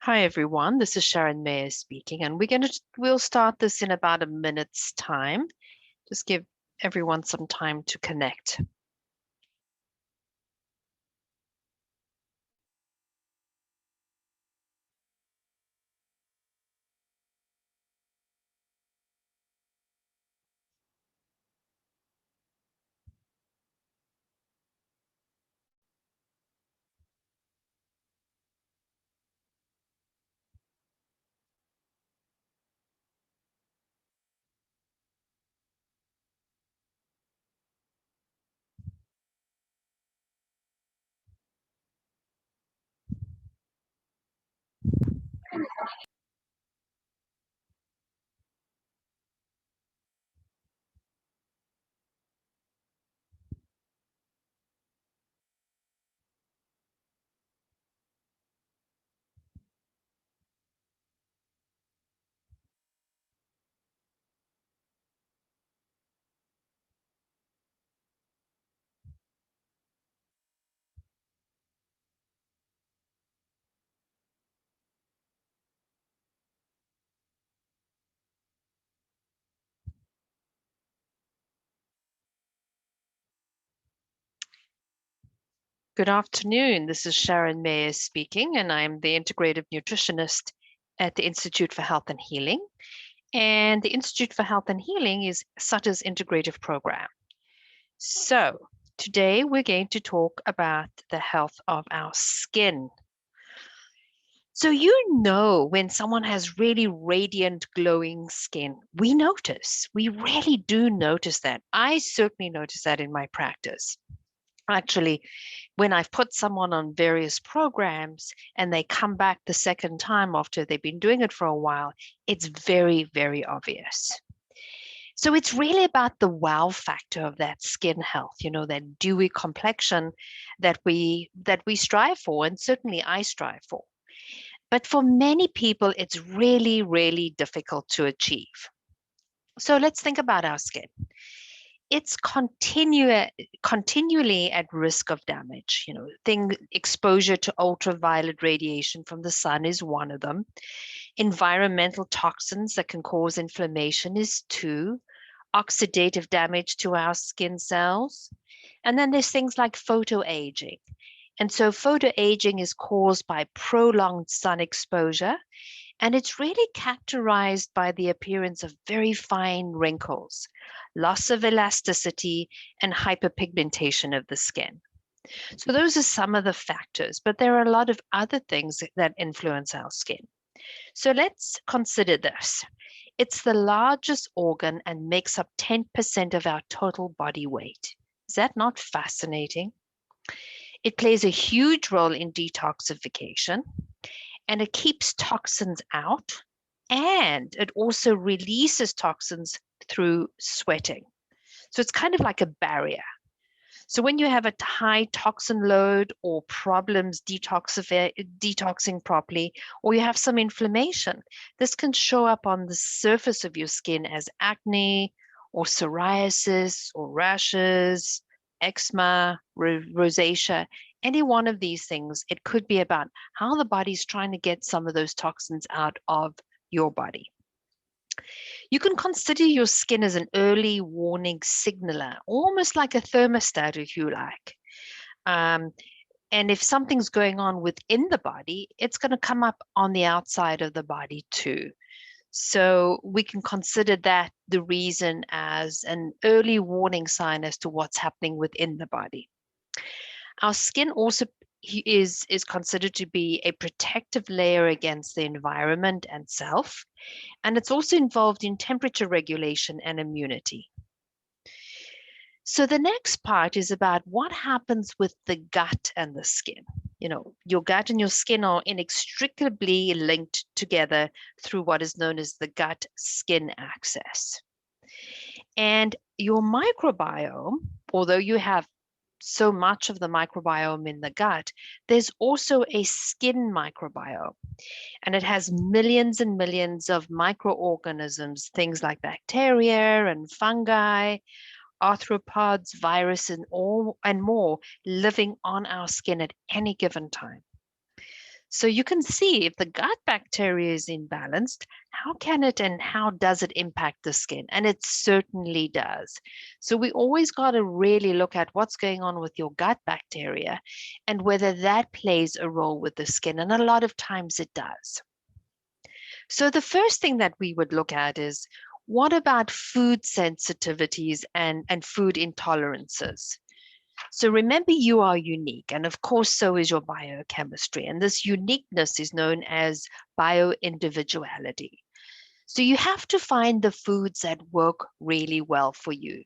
Hi everyone, this is Sharon Meyer speaking, and we'll start this in about a minute's time. Just give everyone some time to connect. Good afternoon, this is Sharon Meyer speaking, and I'm the integrative nutritionist at the Institute for Health and Healing. And the Institute for Health and Healing is Sutter's integrative program. So today we're going to talk about the health of our skin. So when someone has really radiant, glowing skin, we really do notice that. I certainly notice that in my practice. Actually, when I've put someone on various programs and they come back the second time after they've been doing it for a while, it's very, very obvious. So it's really about the wow factor of that skin health, that dewy complexion that we strive for, and certainly I strive for. But for many people, it's really, really difficult to achieve. So let's think about our skin. It's continually at risk of damage. Exposure to ultraviolet radiation from the sun is one of them. Environmental toxins that can cause inflammation is two. Oxidative damage to our skin cells. And then there's things like photoaging. And so photoaging is caused by prolonged sun exposure, and it's really characterized by the appearance of very fine wrinkles, loss of elasticity, and hyperpigmentation of the skin. So those are some of the factors, but there are a lot of other things that influence our skin. So let's consider this. It's the largest organ and makes up 10% of our total body weight. Is that not fascinating? It plays a huge role in detoxification, and it keeps toxins out, and it also releases toxins through sweating. So it's kind of like a barrier. So when you have a high toxin load or problems detoxing properly, or you have some inflammation, this can show up on the surface of your skin as acne or psoriasis or rashes, eczema, rosacea, any one of these things. It could be about how the body's trying to get some of those toxins out of your body. You can consider your skin as an early warning signaler, almost like a thermostat, if you like. And if something's going on within the body, it's going to come up on the outside of the body too. So we can consider that the reason as an early warning sign as to what's happening within the body. Our skin also is considered to be a protective layer against the environment and self, and it's also involved in temperature regulation and immunity. So the next part is about what happens with the gut and the skin. Your gut and your skin are inextricably linked together through what is known as the gut-skin axis. And your microbiome, although you have so much of the microbiome in the gut, there's also a skin microbiome. And it has millions and millions of microorganisms, things like bacteria and fungi, arthropods, viruses, and more living on our skin at any given time. So you can see if the gut bacteria is imbalanced, how can it and how does it impact the skin? And it certainly does. So we always got to really look at what's going on with your gut bacteria and whether that plays a role with the skin. And a lot of times it does. So the first thing that we would look at is, what about food sensitivities and food intolerances? So remember, you are unique, and of course, so is your biochemistry. And this uniqueness is known as bioindividuality. So you have to find the foods that work really well for you.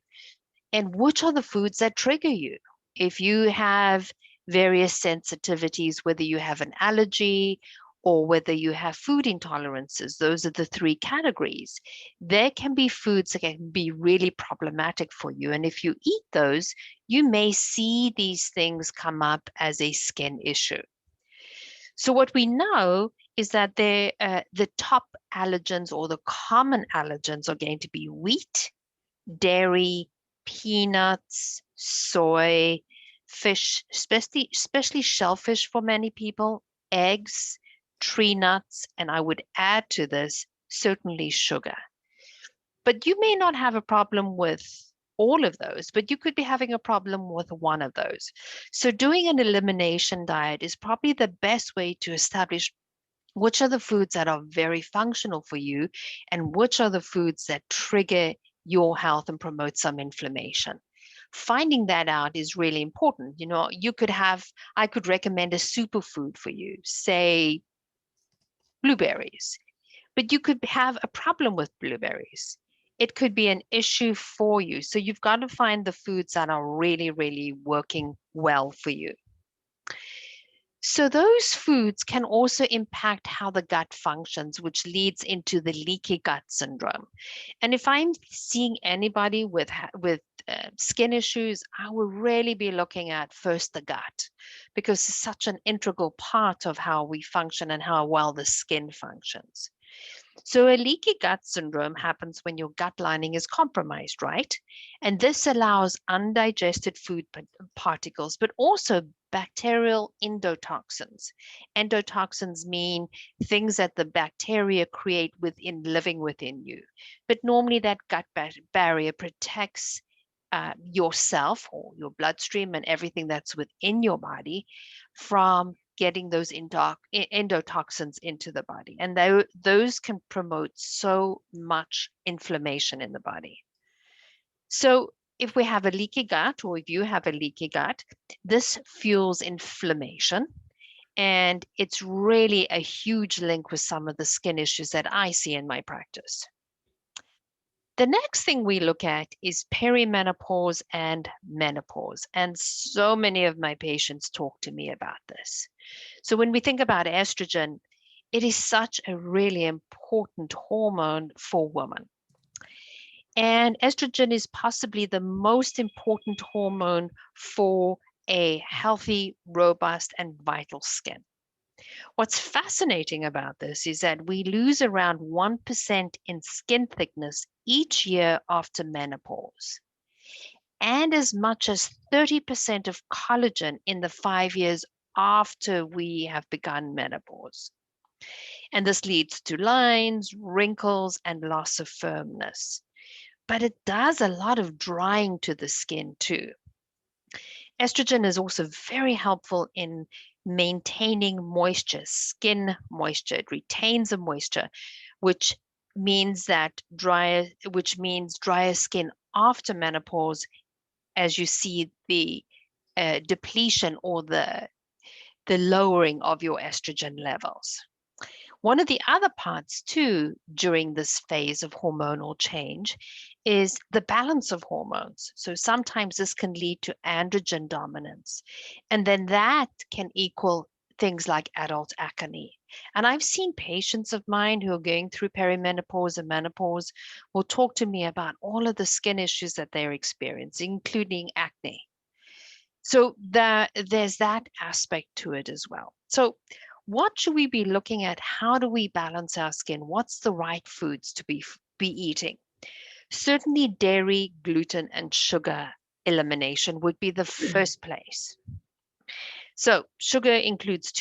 And which are the foods that trigger you? If you have various sensitivities, whether you have an allergy or whether you have food intolerances, those are the three categories. There can be foods that can be really problematic for you. And if you eat those, you may see these things come up as a skin issue. So what we know is that the top allergens or the common allergens are going to be wheat, dairy, peanuts, soy, fish, especially shellfish for many people, eggs, tree nuts, and I would add to this, certainly sugar. But you may not have a problem with all of those, but you could be having a problem with one of those. So doing an elimination diet is probably the best way to establish which are the foods that are very functional for you and which are the foods that trigger your health and promote some inflammation. Finding that out is really important. You know, I could recommend a superfood for you, say blueberries, but you could have a problem with blueberries. It could be an issue for you. So you've got to find the foods that are really, really working well for you. So those foods can also impact how the gut functions, which leads into the leaky gut syndrome. And if I'm seeing anybody with skin issues, I will really be looking at first the gut, because it's such an integral part of how we function and how well the skin functions. So a leaky gut syndrome happens when your gut lining is compromised, right? And this allows undigested food particles, but also bacterial endotoxins. Endotoxins mean things that the bacteria create living within you. But normally that gut barrier protects yourself or your bloodstream and everything that's within your body from getting those endotoxins into the body. And those can promote so much inflammation in the body. So if we have a leaky gut, or if you have a leaky gut, this fuels inflammation. And it's really a huge link with some of the skin issues that I see in my practice. The next thing we look at is perimenopause and menopause. And so many of my patients talk to me about this. So when we think about estrogen, it is such a really important hormone for women. And estrogen is possibly the most important hormone for a healthy, robust, and vital skin. What's fascinating about this is that we lose around 1% in skin thickness each year after menopause, and as much as 30% of collagen in the 5 years after we have begun menopause. And this leads to lines, wrinkles, and loss of firmness. But it does a lot of drying to the skin too. Estrogen is also very helpful in maintaining moisture, skin moisture. It retains the moisture, which means drier skin after menopause, as you see the depletion or the lowering of your estrogen levels. One of the other parts too during this phase of hormonal change is the balance of hormones. So sometimes this can lead to androgen dominance, and then that can equal things like adult acne. And I've seen patients of mine who are going through perimenopause and menopause will talk to me about all of the skin issues that they're experiencing, including acne. So there's that aspect to it as well. So what should we be looking at? How do we balance our skin? What's the right foods to be eating? Certainly dairy, gluten, and sugar elimination would be the first place. So sugar includes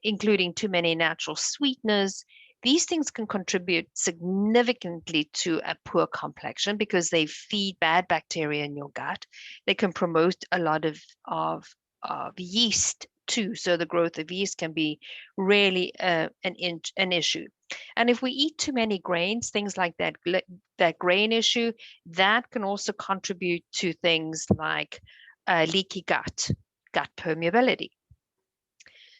including too many natural sweeteners. These things can contribute significantly to a poor complexion because they feed bad bacteria in your gut. They can promote a lot of yeast too. So the growth of yeast can be really an issue. And if we eat too many grains, things like that grain issue, that can also contribute to things like leaky gut permeability.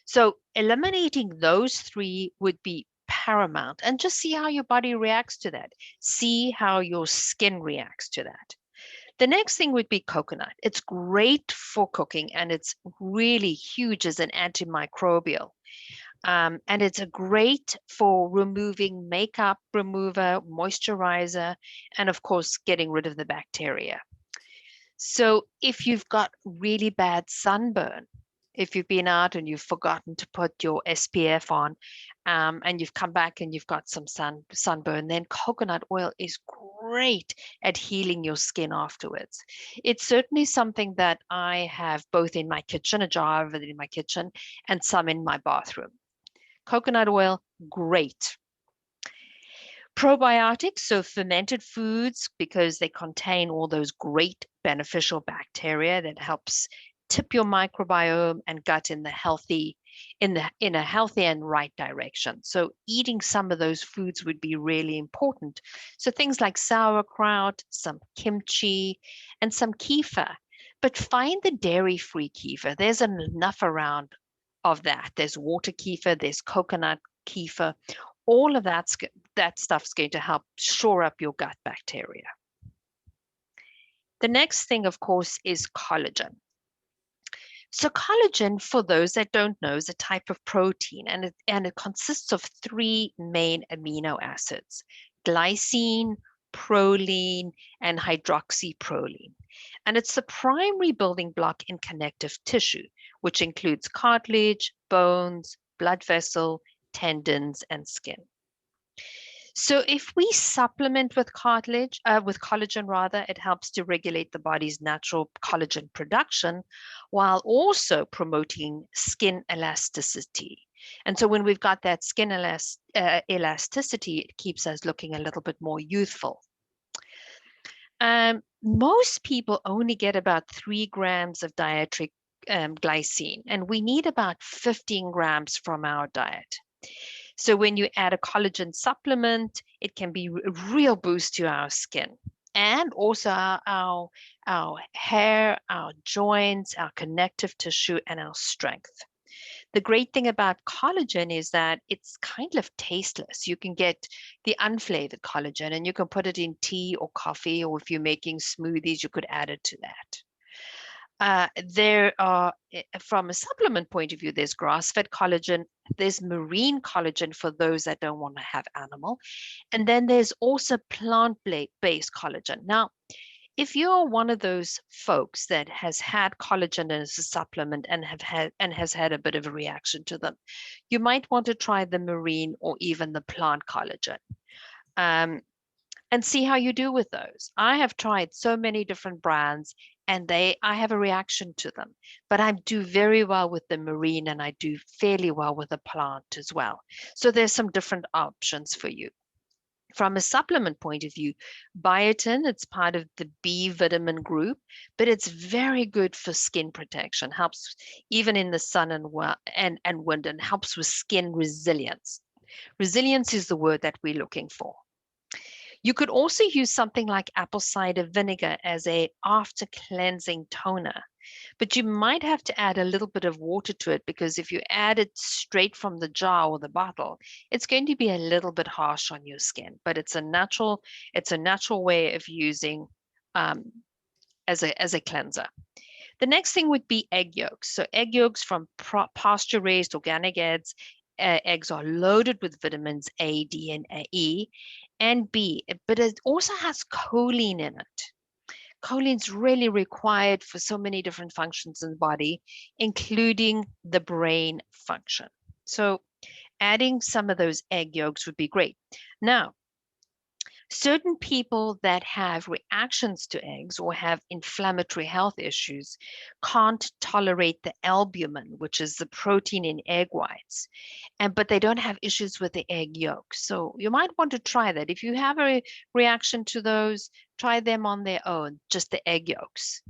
So eliminating those three would be paramount, and just see how your body reacts to that. See how your skin reacts to that. The next thing would be coconut. It's great for cooking and it's really huge as an antimicrobial. And it's a great for removing makeup remover, moisturizer, and of course, getting rid of the bacteria. So if you've got really bad sunburn, if you've been out and you've forgotten to put your SPF on, and you've come back and you've got some sunburn, then coconut oil is great at healing your skin afterwards. It's certainly something that I have both in my kitchen, a jar of it in my kitchen, and some in my bathroom. Coconut oil, great. Probiotics, so fermented foods, because they contain all those great beneficial bacteria that helps tip your microbiome and gut in a healthy and right direction. So eating some of those foods would be really important. So things like sauerkraut, some kimchi, and some kefir. But find the dairy-free kefir. There's enough around of that. There's water kefir, there's coconut kefir. All of that stuff's going to help shore up your gut bacteria. The next thing, of course, is collagen. So collagen, for those that don't know, is a type of protein, and it consists of three main amino acids: glycine, proline, and hydroxyproline. And it's the primary building block in connective tissue, which includes cartilage, bones, blood vessel, tendons, and skin. So if we supplement with collagen rather, it helps to regulate the body's natural collagen production while also promoting skin elasticity. And so when we've got that skin elasticity, it keeps us looking a little bit more youthful. Most people only get about 3 grams of dietary glycine, and we need about 15 grams from our diet. So when you add a collagen supplement, it can be a real boost to our skin and also our hair, our joints, our connective tissue, and our strength. The great thing about collagen is that it's kind of tasteless. You can get the unflavored collagen and you can put it in tea or coffee, or if you're making smoothies, you could add it to that. There are, from a supplement point of view, there's grass-fed collagen, there's marine collagen for those that don't want to have animal, and then there's also plant-based collagen. Now, if you're one of those folks that has had collagen as a supplement and has had a bit of a reaction to them, you might want to try the marine or even the plant collagen. And see how you do with those. I have tried so many different brands and I have a reaction to them, but I do very well with the marine and I do fairly well with the plant as well. So there's some different options for you. From a supplement point of view, biotin, it's part of the B vitamin group, but it's very good for skin protection, helps even in the sun and wind, and helps with skin resilience. Resilience is the word that we're looking for. You could also use something like apple cider vinegar as a after cleansing toner, but you might have to add a little bit of water to it because if you add it straight from the jar or the bottle, it's going to be a little bit harsh on your skin. But it's a natural way of using as a cleanser. The next thing would be egg yolks. So egg yolks from pasture-raised organic eggs. Eggs are loaded with vitamins A, D, and E, and B, but it also has choline in it. Choline's really required for so many different functions in the body, including the brain function. So adding some of those egg yolks would be great. Now, Certain people that have reactions to eggs or have inflammatory health issues can't tolerate the albumin, which is the protein in egg whites, but they don't have issues with the egg yolk. So you might want to try that. If you have a reaction to those, try them on their own, just the egg yolks.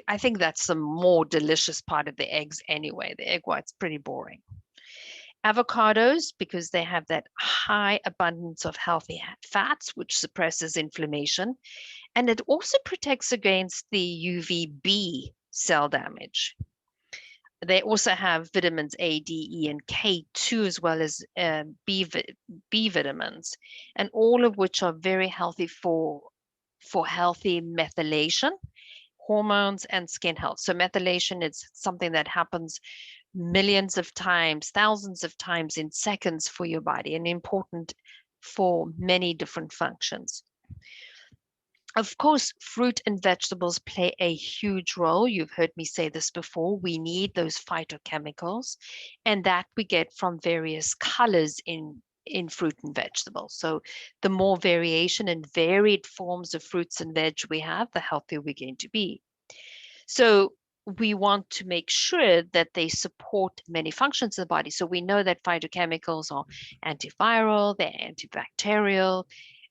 I think that's the more delicious part of the eggs anyway. The egg white's pretty boring. Avocados, because they have that high abundance of healthy fats, which suppresses inflammation. And it also protects against the UVB cell damage. They also have vitamins A, D, E, and K2, as well as B vitamins, and all of which are very healthy for healthy methylation, hormones, and skin health. So methylation is something that happens millions of times, thousands of times in seconds for your body, and important for many different functions. Of course, fruit and vegetables play a huge role. You've heard me say this before. We need those phytochemicals, and that we get from various colors in fruit and vegetables. So the more variation and varied forms of fruits and veg we have, the healthier we're going to be. So we want to make sure that they support many functions of the body. So we know that phytochemicals are antiviral, they're antibacterial,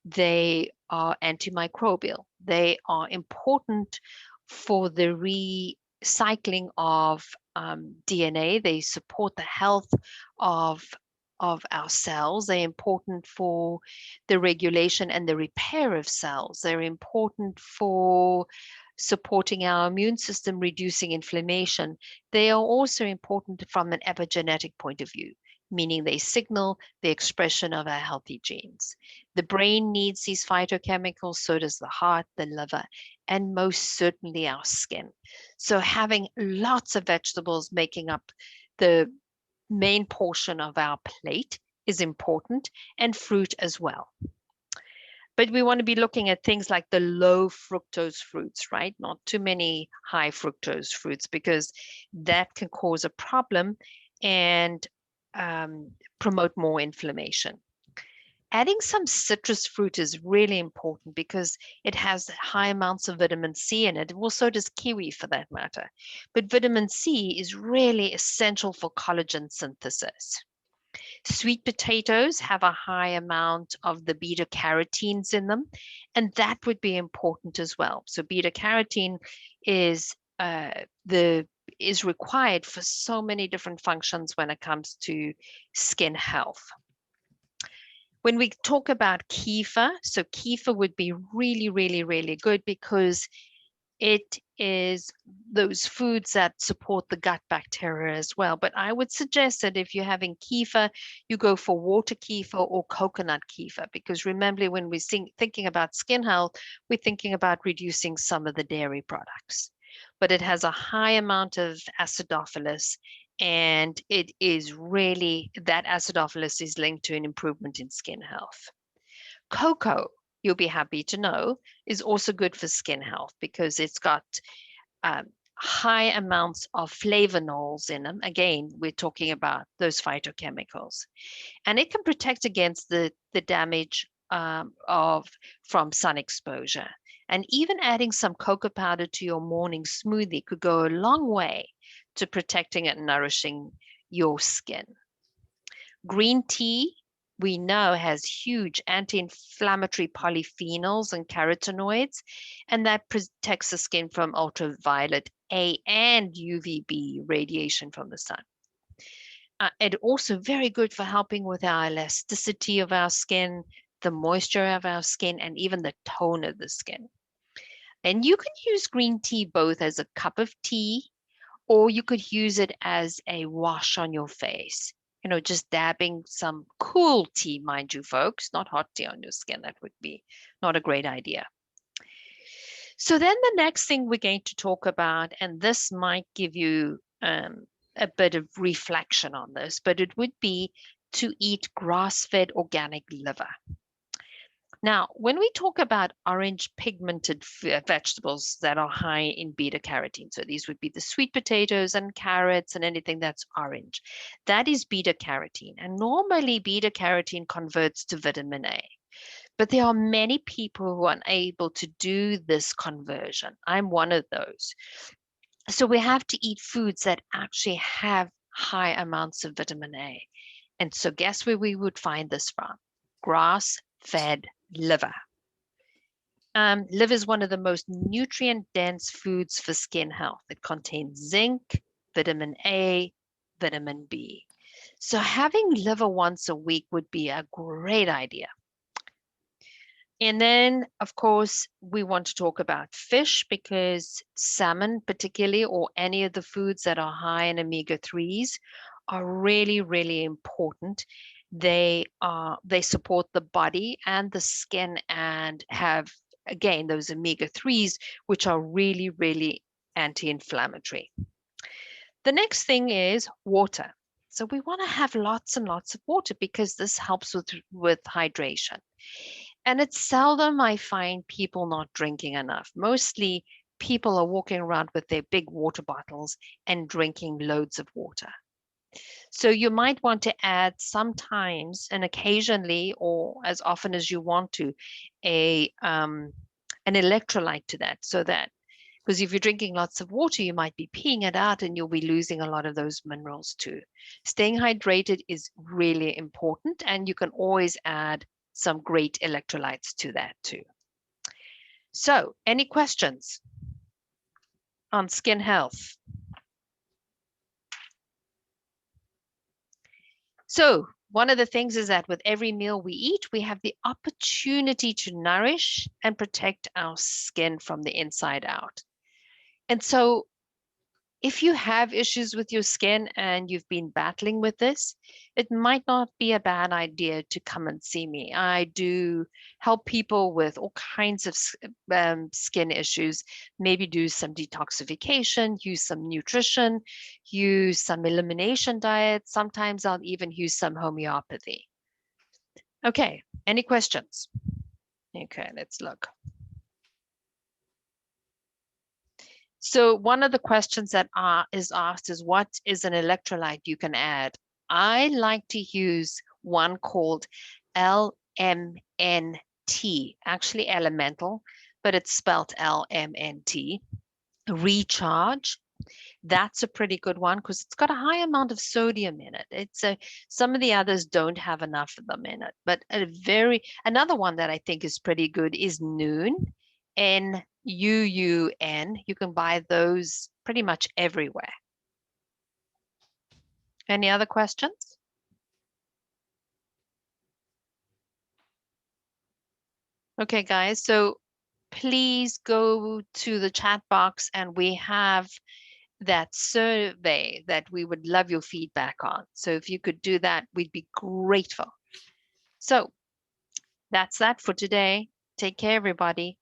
they are antimicrobial. They are important for the recycling of DNA. They support the health of our cells. They're important for the regulation and the repair of cells. They're important for supporting our immune system, reducing inflammation. They are also important from an epigenetic point of view, meaning they signal the expression of our healthy genes. The brain needs these phytochemicals, so does the heart, the liver, and most certainly our skin. So having lots of vegetables making up the main portion of our plate is important, and fruit as well. But we want to be looking at things like the low fructose fruits, right? Not too many high fructose fruits, because that can cause a problem and promote more inflammation. Adding some citrus fruit is really important because it has high amounts of vitamin C in it. Well, so does kiwi for that matter. But vitamin C is really essential for collagen synthesis. Sweet potatoes have a high amount of the beta carotenes in them, and that would be important as well. So beta carotene is is required for so many different functions when it comes to skin health. When we talk about kefir, so kefir would be really, really, really good because it is those foods that support the gut bacteria as well. But I would suggest that if you're having kefir, you go for water kefir or coconut kefir, because remember, when we're thinking about skin health, we're thinking about reducing some of the dairy products. But it has a high amount of acidophilus, and it is really, that acidophilus is linked to an improvement in skin health. Cocoa, you'll be happy to know, is also good for skin health because it's got high amounts of flavonols in them. Again, we're talking about those phytochemicals. And it can protect against the damage from sun exposure. And even adding some cocoa powder to your morning smoothie could go a long way to protecting and nourishing your skin. Green tea, we know, has huge anti-inflammatory polyphenols and carotenoids, and that protects the skin from ultraviolet A and UVB radiation from the sun. And also very good for helping with our elasticity of our skin, the moisture of our skin, and even the tone of the skin. And you can use green tea both as a cup of tea, or you could use it as a wash on your face. You know, just dabbing some cool tea, mind you, folks, not hot tea on your skin. That would be not a great idea. So then the next thing we're going to talk about, and this might give you a bit of reflection on this, but it would be to eat grass-fed organic liver. Now, when we talk about orange pigmented vegetables that are high in beta carotene, so these would be the sweet potatoes and carrots and anything that's orange, that is beta carotene. And normally beta carotene converts to vitamin A. But there are many people who are unable to do this conversion. I'm one of those. So we have to eat foods that actually have high amounts of vitamin A. And so guess where we would find this from? Grass-fed liver. Liver is one of the most nutrient-dense foods for skin health. It contains zinc, vitamin A, vitamin B. So having liver once a week would be a great idea. And then, of course, we want to talk about fish because salmon, particularly, or any of the foods that are high in omega-3s are really, really important. They support the body and the skin and have, again, those omega-3s, which are really, really anti-inflammatory. The next thing is water. So we want to have lots and lots of water because this helps with hydration. And it's seldom I find people not drinking enough. Mostly people are walking around with their big water bottles and drinking loads of water. So you might want to add sometimes and occasionally, or as often as you want to, an electrolyte to that, so that because if you're drinking lots of water, you might be peeing it out and you'll be losing a lot of those minerals too. Staying hydrated is really important, and you can always add some great electrolytes to that too. So, any questions on skin health? So, one of the things is that with every meal we eat, we have the opportunity to nourish and protect our skin from the inside out. And so if you have issues with your skin and you've been battling with this, it might not be a bad idea to come and see me. I do help people with all kinds of skin issues, maybe do some detoxification, use some nutrition, use some elimination diet. Sometimes I'll even use some homeopathy. Okay, any questions? Okay, let's look. So one of the questions that is asked is, what is an electrolyte you can add? I like to use one called LMNT, actually elemental, but it's spelled LMNT. Recharge. That's a pretty good one because it's got a high amount of sodium in it. Some of the others don't have enough of them in it, but another one that I think is pretty good is Noon, Nuun. You can buy those pretty much everywhere. Any other questions? Okay, guys, so please go to the chat box and we have that survey that we would love your feedback on. So if you could do that, we'd be grateful. So that's that for today. Take care, everybody.